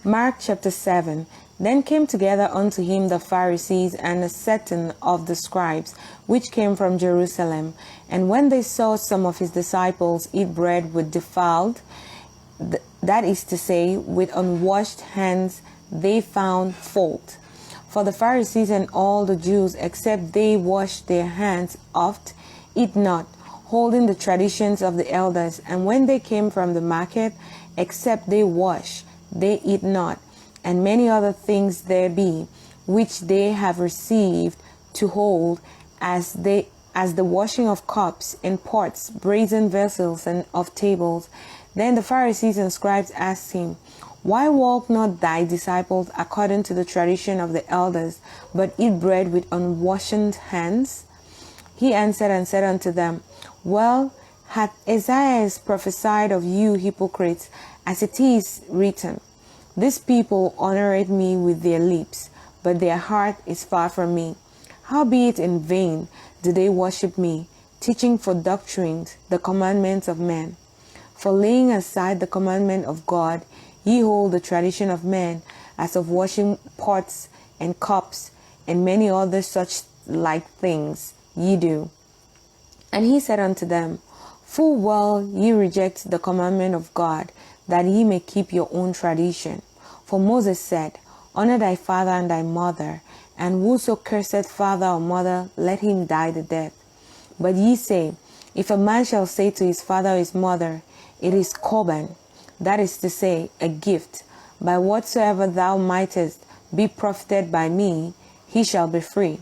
Mark chapter 7. Then came together unto him the Pharisees and a certain of the scribes, which came from Jerusalem. And when they saw some of his disciples eat bread with defiled, that is to say, with unwashed hands, they found fault. For the Pharisees and all the Jews, except they wash their hands oft, eat not, holding the traditions of the elders. And when they came from the market, except they wash, they eat not. And many other things there be, which they have received to hold, as the washing of cups and pots, brazen vessels, and of tables. Then the Pharisees and scribes asked him, Why walk not thy disciples according to the tradition of the elders, but eat bread with unwashed hands? He answered and said unto them, Well hath Isaiah prophesied of you hypocrites, as it is written, This people honoureth me with their lips, but their heart is far from me. Howbeit in vain do they worship me, teaching for doctrines the commandments of men. For laying aside the commandment of God, ye hold the tradition of men, as of washing pots and cups, and many other such like things ye do. And he said unto them, Full well ye reject the commandment of God, that ye may keep your own tradition. For Moses said, Honor thy father and thy mother, and whoso curseth father or mother, let him die the death. But ye say, If a man shall say to his father or his mother, It is Corban, that is to say, a gift, by whatsoever thou mightest be profited by me, he shall be free.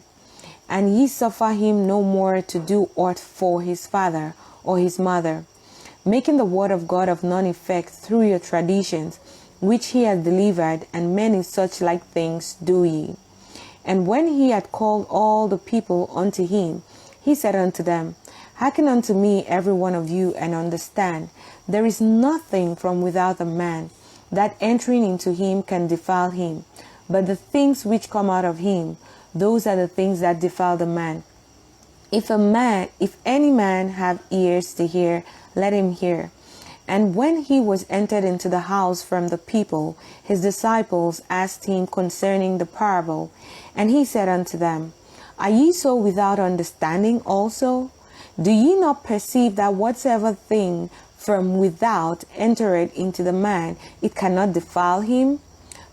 And ye suffer him no more to do aught for his father or his mother, making the word of God of none effect through your traditions, which he hath delivered, and many such like things do ye. And when he had called all the people unto him, he said unto them, Hearken unto me every one of you, and understand, there is nothing from without a man, that entering into him can defile him, but the things which come out of him, those are the things that defile the man. If any man have ears to hear, let him hear. And when he was entered into the house from the people, his disciples asked him concerning the parable. And he said unto them, Are ye so without understanding also? Do ye not perceive that whatsoever thing from without entereth into the man, it cannot defile him?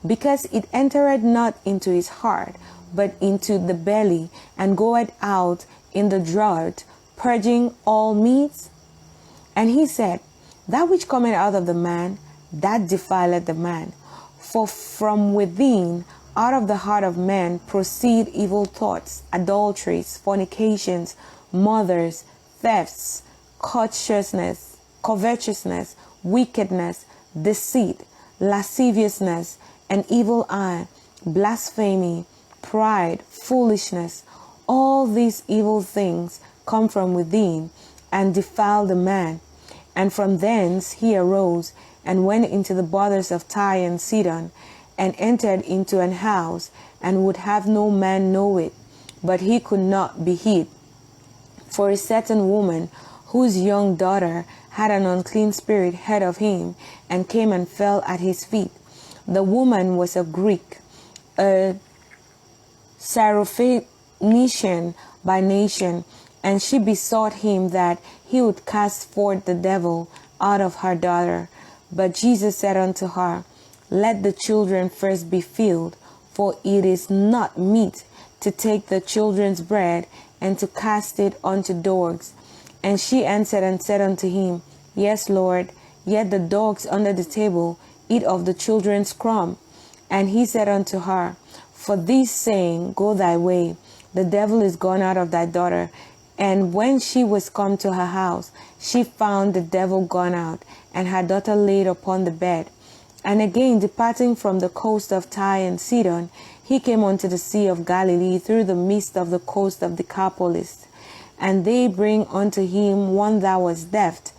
Because it entereth not into his heart, but into the belly, and goeth out in the draught, purging all meats? And he said, That which cometh out of the man, that defileth the man. For from within, out of the heart of man, proceed evil thoughts, adulteries, fornications, murders, thefts, covetousness, wickedness, deceit, lasciviousness, an evil eye, blasphemy, pride, foolishness. All these evil things come from within, and defile the man. And from thence he arose, and went into the borders of Tyre and Sidon, and entered into an house, and would have no man know it, but he could not be hid. For a certain woman, whose young daughter had an unclean spirit, heard of him, and came and fell at his feet. The woman was a Greek, a Syrophoenician by nation, and she besought him that he would cast forth the devil out of her daughter. But Jesus said unto her, Let the children first be filled, for it is not meet to take the children's bread and to cast it unto dogs. And she answered and said unto him, Yes, Lord, yet the dogs under the table eat of the children's crumb. And he said unto her, For this saying, go thy way, the devil is gone out of thy daughter. And when she was come to her house, she found the devil gone out, and her daughter laid upon the bed. And again, departing from the coast of Tyre and Sidon, he came unto the sea of Galilee through the midst of the coast of Decapolis. And they bring unto him one that was deaf,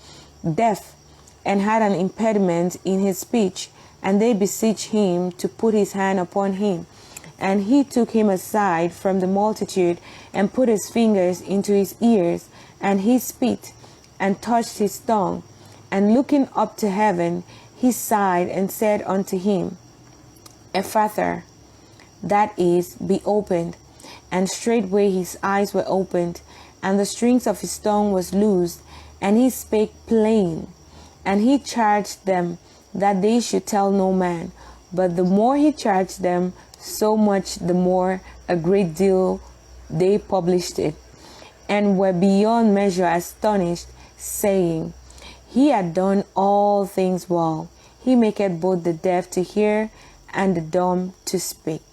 and had an impediment in his speech. And they beseech him to put his hand upon him. And he took him aside from the multitude, and put his fingers into his ears, and he spit, and touched his tongue. And looking up to heaven, he sighed, and said unto him, Ephphatha, that is, be opened. And straightway his eyes were opened, and the strings of his tongue was loosed, and he spake plain. And he charged them that they should tell no man. But the more he charged them, so much the more a great deal they published it, and were beyond measure astonished, saying, He had done all things well. He maketh both the deaf to hear, and the dumb to speak.